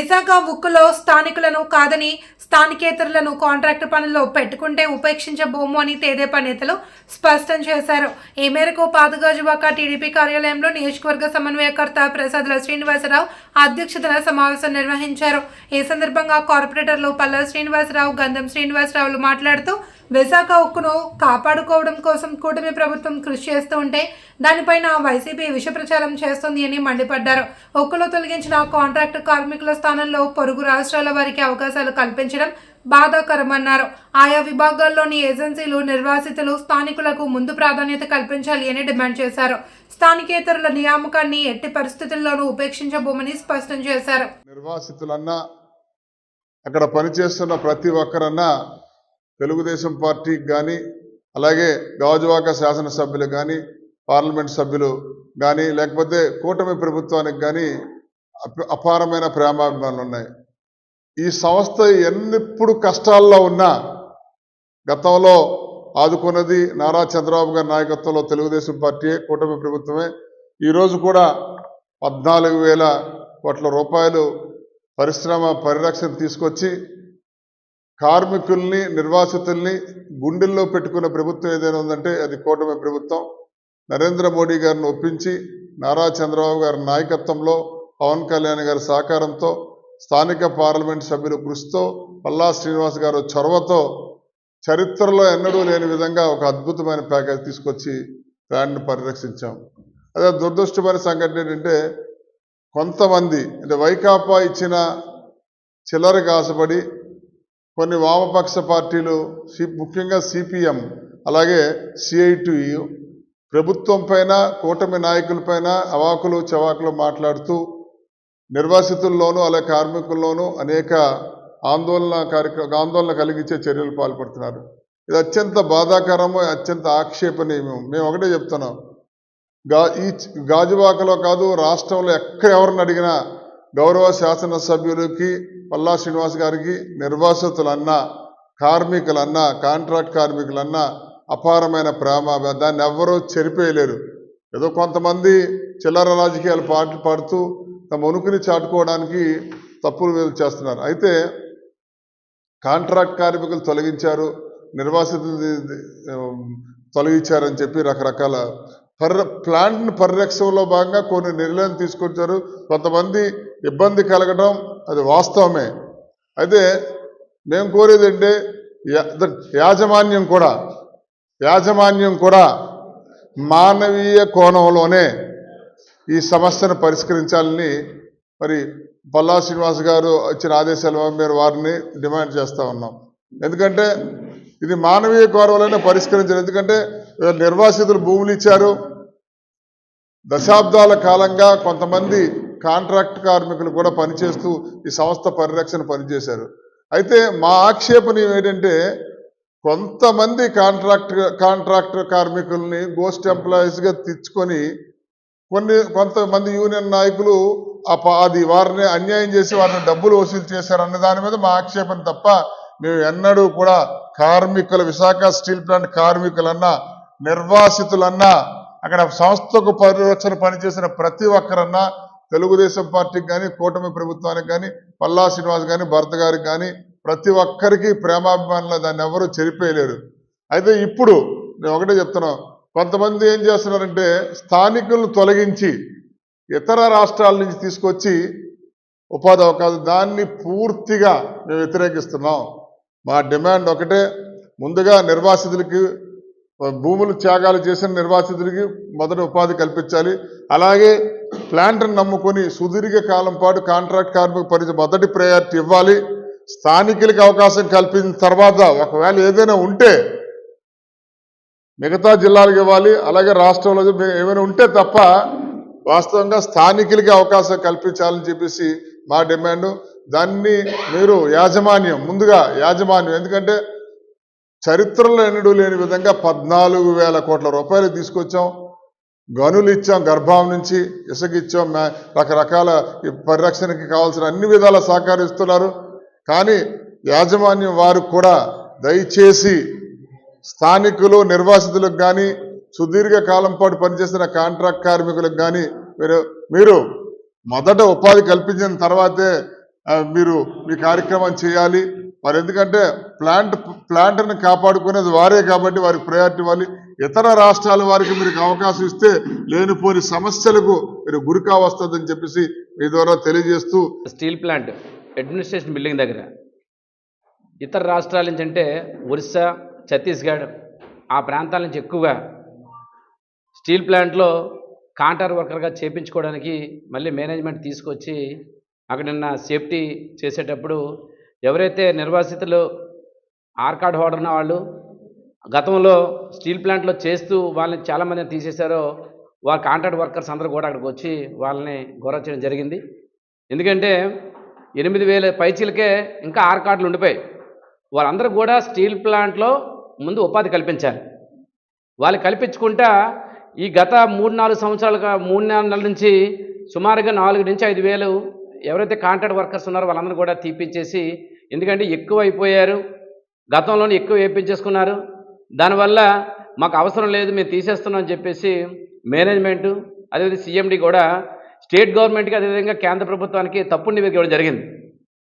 విశాఖ ఉక్కులో స్థానికులను కాదని స్థానికేతరులను కాంట్రాక్టు పనుల్లో పెట్టుకుంటే ఉపేక్షించబోము అని తెదేపా నేతలు స్పష్టం చేశారు. ఈ మేరకు పాతగాజువాక టీడీపీ కార్యాలయంలో నియోజకవర్గ సమన్వయకర్త ప్రసాదుల శ్రీనివాసరావు అధ్యక్షతన సమావేశం నిర్వహించారు. ఈ సందర్భంగా కార్పొరేటర్లు పల్లా శ్రీనివాసరావు, గంధం శ్రీనివాసరావులు మాట్లాడుతూ విశాఖ ఉక్కును కాపాడుకోవడం కోసం కూటమి ప్రభుత్వం కృషి చేస్తూ ఉంటే దానిపైన వైసీపీ విష ప్రచారం చేస్తుంది అని మండిపడ్డారు. ఉక్కులో తొలగించిన కాంట్రాక్టు కార్మికుల స్థానంలో పొరుగు రాష్ట్రాల వారికి అవకాశాలు కల్పించడం బాధాకరమన్నారు. ఆయా విభాగాల్లోని ఏజెన్సీలు, నిర్వాసితులు, స్థానికులకు ముందు ప్రాధాన్యత కల్పించాలి అని డిమాండ్ చేశారు. స్థానికేతరుల నియామకాన్ని ఎట్టి పరిస్థితుల్లోనూ ఉపేక్షించబోమని స్పష్టం చేశారు. నిర్వాసితులన్నా అక్కడ పనిచేస్తున్న ప్రతి ఒక్కరన్నా తెలుగుదేశం పార్టీకి కానీ, అలాగే గాజువాక శాసనసభ్యులు కానీ, పార్లమెంట్ సభ్యులు కానీ, లేకపోతే కూటమి ప్రభుత్వానికి కానీ అపారమైన ప్రేమాభిమానులు ఉన్నాయి. ఈ సంస్థ ఎన్నెప్పుడు కష్టాల్లో ఉన్నా గతంలో ఆదుకున్నది నారా చంద్రబాబు గారి నాయకత్వంలో తెలుగుదేశం పార్టీ, కూటమి ప్రభుత్వమే. ఈరోజు కూడా 14,000 కోట్ల రూపాయలు పరిశ్రమ పరిరక్షణ తీసుకొచ్చి కార్మికుల్ని, నిర్వాసితుల్ని గుండెల్లో పెట్టుకున్న ప్రభుత్వం ఏదైనా ఉందంటే అది కూటమి ప్రభుత్వం. నరేంద్ర మోడీ గారిని ఒప్పించి నారా చంద్రబాబు గారి నాయకత్వంలో, పవన్ కళ్యాణ్ గారి సహకారంతో, స్థానిక పార్లమెంట్ సభ్యుల కృషితో, పల్లా శ్రీనివాస్ గారు చొరవతో చరిత్రలో ఎన్నడూ లేని విధంగా ఒక అద్భుతమైన ప్యాకేజ్ తీసుకొచ్చి దాన్ని పరిరక్షించాం. అదే దురదృష్టమైన సంఘటన ఏంటంటే కొంతమంది అంటే వైకాపా ఇచ్చిన చిల్లరకు ఆశపడి కొన్ని వామపక్ష పార్టీలు, ముఖ్యంగా సిపిఎం, అలాగే సిఐటియు ప్రభుత్వం పైన, కూటమి నాయకులపైన అవాకులు చవాకులు మాట్లాడుతూ నిర్వాసితుల్లోనూ అలాగే కార్మికుల్లోనూ అనేక ఆందోళన కలిగించే చర్యలు పాల్పడుతున్నారు. ఇది అత్యంత బాధాకరము, అత్యంత ఆక్షేపణీయము. మేము ఒకటే చెప్తున్నాం, ఈ గాజువాకలో కాదు రాష్ట్రంలో ఎక్కడ ఎవరిని అడిగినా గౌరవ శాసనసభ్యులకి, పల్లా శ్రీనివాస్ గారికి నిర్వాసితులన్నా, కార్మికులన్నా, కాంట్రాక్ట్ కార్మికులన్నా అపారమైన ప్రేమ. దాన్ని ఎవ్వరూ చెరిపేయలేరు. ఏదో కొంతమంది చిల్లర రాజకీయాలు పాడుతూ తమ ఉనికిని చాటుకోవడానికి తప్పులు చేస్తున్నారు. అయితే కాంట్రాక్ట్ కార్మికులు తొలగించారు, నిర్వాసితులు తొలగించారని చెప్పి రకరకాల ప్లాంట్ పరిరక్షణలో భాగంగా కొన్ని నిర్ణయాలు తీసుకొచ్చారు. కొంతమంది ఇబ్బంది కలగడం అది వాస్తవమే. అయితే మేము కోరేది అంటే యాజమాన్యం కూడా మానవీయ కోణంలోనే ఈ సమస్యను పరిష్కరించాలని మరి పల్లా శ్రీనివాస్ గారు ఇచ్చిన ఆదేశాల మేరకు వారిని డిమాండ్ చేస్తూ ఉన్నాం. ఎందుకంటే ఇది మానవీయ కోణంలోనే పరిష్కరించారు. ఎందుకంటే నిర్వాసితులు భూములు ఇచ్చారు. దశాబ్దాల కాలంగా కొంతమంది కాంట్రాక్ట్ కార్మికులు కూడా పనిచేస్తూ ఈ సంస్థ పరిరక్షణ పనిచేశారు. అయితే మా ఆక్షేపణ ఏంటంటే కొంతమంది కాంట్రాక్టర్ కార్మికుల్ని గోస్ట్ ఎంప్లాయీస్గా తెచ్చుకొని కొంతమంది యూనియన్ నాయకులు అది వారిని అన్యాయం చేసి వారిని డబ్బులు వసూలు చేశారన్న దాని మీద మా ఆక్షేపణ తప్ప మేము ఎన్నడూ కూడా కార్మికుల, విశాఖ స్టీల్ ప్లాంట్ కార్మికులన్నా, నిర్వాసితులన్నా, అక్కడ సంస్థకు పరిరక్షణ పనిచేసిన ప్రతి ఒక్కరన్నా తెలుగుదేశం పార్టీకి కానీ, కూటమి ప్రభుత్వానికి కానీ, పల్లా శ్రీనివాస్ కానీ, భరత్ గారికి కానీ ప్రతి ఒక్కరికి ప్రేమాభిమానులు, దాన్ని ఎవరూ చెరిపేయలేరు. అయితే ఇప్పుడు నేను ఒకటే చెప్తున్నాం, కొంతమంది ఏం చేస్తున్నారంటే స్థానికులను తొలగించి ఇతర రాష్ట్రాల నుంచి తీసుకొచ్చి ఉపాధి అవకాశం, దాన్ని పూర్తిగా మేము వ్యతిరేకిస్తున్నాం. మా డిమాండ్ ఒకటే, ముందుగా నిర్వాసితులకి, భూములు త్యాగాలు చేసిన నిర్వాసితులకి మొదట ఉపాధి కల్పించాలి. అలాగే ప్లాంట్ను నమ్ముకొని సుదీర్ఘ కాలం పాటు కాంట్రాక్ట్ కార్మిక మొదటి ప్రయారిటీ ఇవ్వాలి. స్థానికులకి అవకాశం కల్పించిన తర్వాత ఒకవేళ ఏదైనా ఉంటే మిగతా జిల్లాలకు ఇవ్వాలి. అలాగే రాష్ట్రంలో ఏమైనా ఉంటే తప్ప వాస్తవంగా స్థానికులకి అవకాశం కల్పించాలని చెప్పేసి మా డిమాండ్. దాన్ని మీరు ముందుగా యాజమాన్యం, ఎందుకంటే చరిత్రలో ఎన్నడూ లేని విధంగా 14,000 కోట్ల రూపాయలు తీసుకొచ్చాం. గనులు ఇచ్చాం, గర్భం నుంచి ఇసుక ఇచ్చాం, రకరకాల పరిరక్షణకి కావాల్సిన అన్ని విధాల సహకరిస్తున్నారు. కానీ యాజమాన్యం వారు కూడా దయచేసి స్థానికులు, నిర్వాసితులకు కానీ, సుదీర్ఘ కాలం పాటు పనిచేసిన కాంట్రాక్ట్ కార్మికులకు కానీ మీరు మొదట ఉపాధి కల్పించిన తర్వాతే మీరు మీ కార్యక్రమం చేయాలి. మరి ఎందుకంటే ప్లాంట్ని కాపాడుకునేది వారే కాబట్టి వారికి ప్రయారిటీ ఇవ్వాలి. ఇతర రాష్ట్రాల వారికి మీరు అవకాశం ఇస్తే లేనిపోని సమస్యలకు మీరు గురి కావస్తుందని చెప్పేసి మీ ద్వారా తెలియజేస్తూ, స్టీల్ ప్లాంట్ అడ్మినిస్ట్రేషన్ బిల్డింగ్ దగ్గర ఇతర రాష్ట్రాల నుంచి అంటే ఒరిస్సా, ఛత్తీస్గఢ్ ఆ ప్రాంతాల నుంచి ఎక్కువగా స్టీల్ ప్లాంట్లో కాంట్రాక్ట్ వర్కర్గా చేపించుకోవడానికి మళ్ళీ మేనేజ్మెంట్ తీసుకొచ్చి అక్కడ నిన్న సేఫ్టీ చేసేటప్పుడు ఎవరైతే నిర్వాసితులు ఆర్కాడ్ హోల్డర్ ఉన్న వాళ్ళు గతంలో స్టీల్ ప్లాంట్లో చేస్తూ వాళ్ళని చాలామందిని తీసేశారో వాళ్ళ కాంట్రాక్ట్ వర్కర్స్ అందరూ కూడా అక్కడికి వచ్చి వాళ్ళని గౌరవ చేయడం జరిగింది. ఎందుకంటే 8,000 పైచీలకే ఇంకా ఆర్కాడ్లు ఉండిపోయాయి. వాళ్ళందరూ కూడా స్టీల్ ప్లాంట్లో ముందు ఉపాధి కల్పించాలి. వాళ్ళు కల్పించుకుంటా ఈ గత 3-4 సంవత్సరాలుగా 3-4 నెలల నుంచి సుమారుగా 4 నుంచి 5,000 ఎవరైతే కాంట్రాక్ట్ వర్కర్స్ ఉన్నారో వాళ్ళందరూ కూడా తీపించేసి, ఎందుకంటే ఎక్కువ అయిపోయారు, గతంలోనే ఎక్కువ వేయించేసుకున్నారు, దానివల్ల మాకు అవసరం లేదు మేము తీసేస్తున్నాం అని చెప్పేసి మేనేజ్మెంటు అదేవిధంగా సీఎండీ కూడా స్టేట్ గవర్నమెంట్కి అదేవిధంగా కేంద్ర ప్రభుత్వానికి తప్పుడు నివేదిక ఇవ్వడం జరిగింది.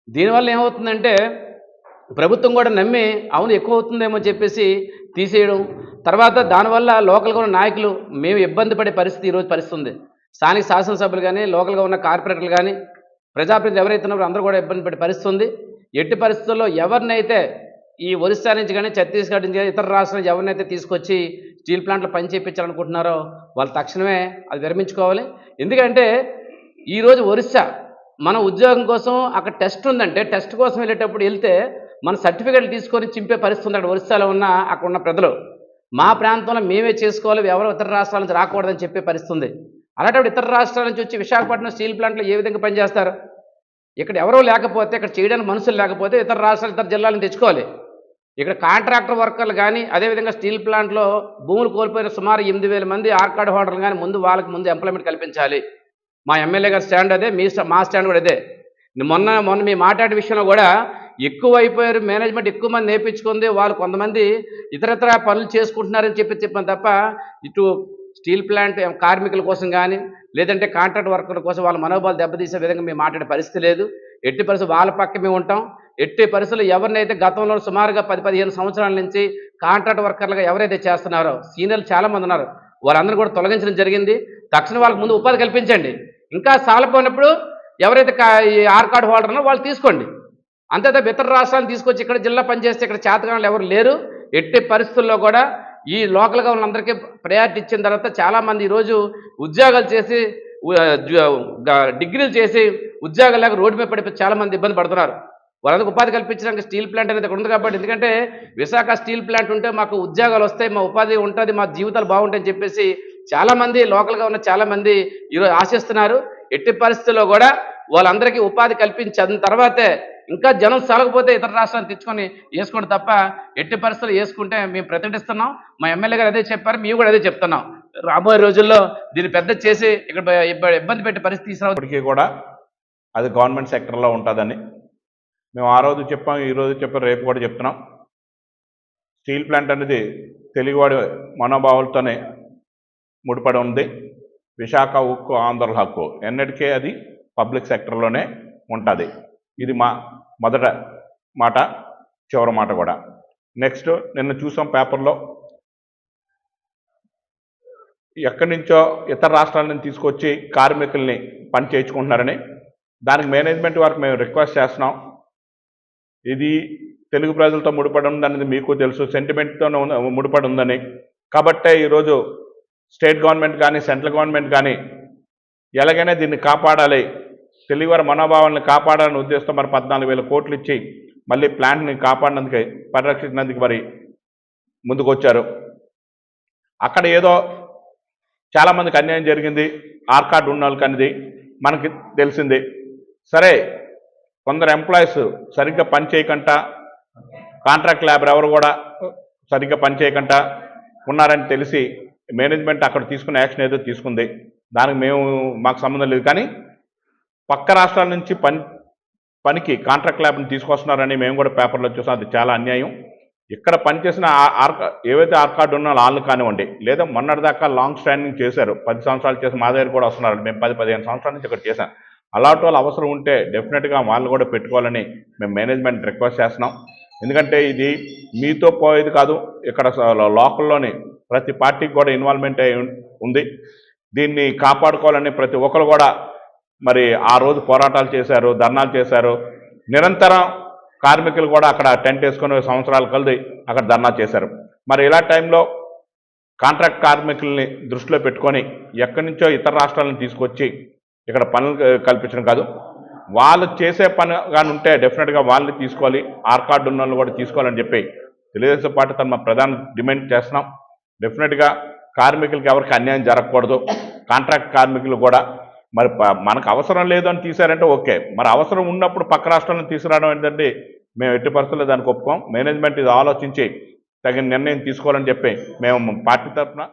దీనివల్ల ఏమవుతుందంటే ప్రభుత్వం కూడా నమ్మి అవును ఎక్కువ అవుతుందేమో చెప్పేసి తీసేయడం, తర్వాత దానివల్ల లోకల్గా ఉన్న నాయకులు మేము ఇబ్బంది పడే పరిస్థితి ఈరోజు పరిస్థితి ఉంది. స్థానిక శాసనసభ్యులు కానీ లోకల్గా ఉన్న కార్పొరేటర్లు కానీ ప్రజాప్రతినిధులు ఎవరైతే ఉన్నారో అందరూ కూడా ఇబ్బంది పడే పరిస్థితి ఉంది. ఎట్టి పరిస్థితుల్లో ఎవరినైతే ఈ ఒరిస్సా నుంచి కానీ ఛత్తీస్గఢ్ నుంచి కానీ ఇతర రాష్ట్రాల నుంచి ఎవరినైతే తీసుకొచ్చి స్టీల్ ప్లాంట్లో పని చేయించాలనుకుంటున్నారో వాళ్ళు తక్షణమే అది విరమించుకోవాలి. ఎందుకంటే ఈరోజు ఒరిస్సా మన ఉద్యోగం కోసం అక్కడ టెస్ట్ ఉందంటే టెస్ట్ కోసం వెళ్ళేటప్పుడు వెళ్తే మన సర్టిఫికేట్లు తీసుకొని చింపే పరిస్థితి ఉంది అక్కడ ఒరిస్సాలో ఉన్న అక్కడ ఉన్న ప్రజలు. మా ప్రాంతంలో మేమే చేసుకోవాలి, ఎవరో ఇతర రాష్ట్రాల నుంచి రాకూడదని చెప్పే పరిస్థితి ఉంది. అలాంటప్పుడు ఇతర రాష్ట్రాల నుంచి వచ్చి విశాఖపట్నం స్టీల్ ప్లాంట్లో ఏ విధంగా పనిచేస్తారు? ఇక్కడ ఎవరో లేకపోతే, ఇక్కడ చేయడానికి మనుషులు లేకపోతే ఇతర రాష్ట్రాలు ఇతర జిల్లాలను తెచ్చుకోవాలి. ఇక్కడ కాంట్రాక్టర్ వర్కర్లు కానీ అదేవిధంగా స్టీల్ ప్లాంట్లో భూములు కోల్పోయిన సుమారు 8,000 మంది ఆర్కాడ్ హోల్డర్లు కానీ వాళ్ళకి ముందు ఎంప్లాయ్మెంట్ కల్పించాలి. మా ఎమ్మెల్యే గారి స్టాండ్ అదే, మా స్టాండ్ కూడా అదే. మొన్న మీ మాట్లాడే విషయంలో కూడా ఎక్కువ అయిపోయారు, మేనేజ్మెంట్ ఎక్కువ మంది నేర్పించుకుంది, వాళ్ళు కొంతమంది ఇతరత్ర పనులు చేసుకుంటున్నారని చెప్పాను తప్ప ఇటు స్టీల్ ప్లాంట్ కార్మికుల కోసం కానీ లేదంటే కాంట్రాక్ట్ వర్కర్ల కోసం వాళ్ళ మనోభావాలు దెబ్బతీసే విధంగా మేము మాట్లాడే పరిస్థితి లేదు. ఎట్టి పరిస్థితి వాళ్ళ పక్క మేము ఉంటాం. ఎట్టి పరిస్థితులు ఎవరినైతే గతంలో సుమారుగా 10-15 సంవత్సరాల నుంచి కాంట్రాక్ట్ వర్కర్లుగా ఎవరైతే చేస్తున్నారో సీనియర్లు చాలామంది ఉన్నారు, వాళ్ళందరూ కూడా తొలగించడం జరిగింది. తక్షణం వాళ్ళకి ముందు ఉపాధి కల్పించండి. ఇంకా సాలపోయినప్పుడు ఎవరైతే ఈ ఆర్కాడ్ హోల్డర్ ఉన్నారో వాళ్ళు తీసుకోండి. అంతే తప్ప ఇతర రాష్ట్రాలను తీసుకొచ్చి ఇక్కడ జిల్లా పనిచేస్తే ఇక్కడ చేతగాళ్ళు ఎవరు లేరు. ఎట్టి పరిస్థితుల్లో కూడా ఈ లోకల్గా వాళ్ళందరికీ ప్రయారిటీ ఇచ్చిన తర్వాత చాలామంది ఈరోజు ఉద్యోగాలు చేసి డిగ్రీలు చేసి ఉద్యోగాలు లేక రోడ్డు మీద పడిపోయి చాలామంది ఇబ్బంది పడుతున్నారు. వాళ్ళందరికీ ఉపాధి కల్పించడానికి స్టీల్ ప్లాంట్ అనేది ఇక్కడ ఉంది కాబట్టి, ఎందుకంటే విశాఖ స్టీల్ ప్లాంట్ ఉంటే మాకు ఉద్యోగాలు వస్తాయి, మా ఉపాధి ఉంటుంది, మా జీవితాలు బాగుంటాయని చెప్పేసి చాలామంది లోకల్గా ఉన్న చాలామంది ఈరోజు ఆశిస్తున్నారు. ఎట్టి పరిస్థితుల్లో కూడా వాళ్ళందరికీ ఉపాధి కల్పించిన తర్వాతే ఇంకా జనం సాలకపోతే ఇతర రాష్ట్రాన్ని తెచ్చుకొని వేసుకోండి తప్ప ఎట్టి పరిస్థితులు వేసుకుంటే మేము ప్రతిఘటిస్తున్నాం. మా ఎమ్మెల్యే గారు అదే చెప్పారు, మేము కూడా అదే చెప్తున్నాం. రాబోయే రోజుల్లో దీన్ని పెద్ద చేసి ఇక్కడ ఇబ్బంది పెట్టే పరిస్థితి ఇప్పటికీ కూడా అది గవర్నమెంట్ సెక్టర్లో ఉంటుందని మేము ఆ రోజు చెప్పాం, ఈరోజు చెప్పాం, రేపు కూడా చెప్తున్నాం. స్టీల్ ప్లాంట్ అనేది తెలుగువాడి మనోభావాలతోనే ముడిపడి ఉంది. విశాఖ ఉక్కు ఆంధ్రుల హక్కు ఎన్నటికీ అది పబ్లిక్ సెక్టర్లోనే ఉంటుంది. ఇది మా మొదట మాట, చివరి మాట కూడా. నెక్స్ట్ నిన్న చూసాం పేపర్లో ఎక్కడి నుంచో ఇతర రాష్ట్రాల నుంచి తీసుకొచ్చి కార్మికుల్ని పని చేయించుకుంటున్నారని. దానికి మేనేజ్మెంట్ వారికి మేము రిక్వెస్ట్ చేస్తున్నాం. ఇది తెలుగు ప్రజలతో ముడిపడి ఉందనేది మీకు తెలుసు, సెంటిమెంట్తో ముడిపడి ఉందని. కాబట్టే ఈరోజు స్టేట్ గవర్నమెంట్ కానీ సెంట్రల్ గవర్నమెంట్ కానీ ఎలాగైనా దీన్ని కాపాడాలి, తెలుగువారి మనోభావాలను కాపాడాలని ఉద్దేశంతో మరి 14,000 కోట్లు ఇచ్చి మళ్ళీ ప్లాంట్ని కాపాడినందుకు, పరిరక్షించినందుకు మరి ముందుకు వచ్చారు. అక్కడ ఏదో చాలామందికి అన్యాయం జరిగింది, ఆర్కాడ్ ఉన్న వాళ్ళకి అనేది మనకి తెలిసింది. సరే, కొందరు ఎంప్లాయీస్ సరిగ్గా పని చేయకుండా, కాంట్రాక్ట్ లేబర్ ఎవరు కూడా సరిగ్గా పని చేయకుండా ఉన్నారని తెలిసి మేనేజ్మెంట్ అక్కడ తీసుకున్న యాక్షన్ ఏదో తీసుకుంది. దానికి మాకు సంబంధం లేదు. కానీ పక్క రాష్ట్రాల నుంచి పనికి కాంట్రాక్ట్ ల్యాబ్ని తీసుకొస్తున్నారని మేము కూడా పేపర్లో చూసాం. అది చాలా అన్యాయం. ఇక్కడ పనిచేసిన ఏవైతే ఆర్కాడ్ ఉన్న వాళ్ళు కానివ్వండి, లేదా మొన్నటిదాకా లాంగ్ స్టాండింగ్ చేశారు, 10 సంవత్సరాలు చేసి మా దగ్గర కూడా వస్తున్నారు. మేము 10-15 సంవత్సరాల నుంచి ఇక్కడ చేశాం. అలాంటి వాళ్ళు అవసరం ఉంటే డెఫినెట్గా వాళ్ళు కూడా పెట్టుకోవాలని మేము మేనేజ్మెంట్ రిక్వెస్ట్ చేస్తున్నాం. ఎందుకంటే ఇది మీతో పోయేది కాదు, ఇక్కడ లోకల్లోని ప్రతి పార్టీకి కూడా ఇన్వాల్వ్మెంట్ అయి ఉంది. దీన్ని కాపాడుకోవాలని ప్రతి ఒక్కరు కూడా మరి ఆ రోజు పోరాటాలు చేశారు, ధర్నాలు చేశారు. నిరంతరం కార్మికులు కూడా అక్కడ టెంట్ వేసుకుని సంవత్సరాల కొలది అక్కడ ధర్నా చేశారు. మరి ఇలా టైంలో కాంట్రాక్ట్ కార్మికుల్ని దృష్టిలో పెట్టుకొని ఎక్కడి నుంచో ఇతర రాష్ట్రాలను తీసుకొచ్చి ఇక్కడ పనులు కల్పించడం కాదు, వాళ్ళు చేసే పని కానీ ఉంటే డెఫినెట్గా వాళ్ళని తీసుకోవాలి, ఆర్ కార్డు ఉన్న వాళ్ళు కూడా తీసుకోవాలని చెప్పి తెలుగుదేశం పార్టీ తమ ప్రధాన డిమాండ్ చేస్తున్నాం. డెఫినెట్గా కార్మికులకి ఎవరికి అన్యాయం జరగకూడదు. కాంట్రాక్ట్ కార్మికులు కూడా మరి మనకు అవసరం లేదు అని తీశారంటే ఓకే, మరి అవసరం ఉన్నప్పుడు పక్క రాష్ట్రాలను తీసుకురావడం ఏంటంటే మేము ఎట్టి పరిస్థితుల్లో దానికి ఒప్పుకోం. మేనేజ్మెంట్ ఇది ఆలోచించి తగిన నిర్ణయం తీసుకోవాలని చెప్పి మేము పార్టీ తరఫున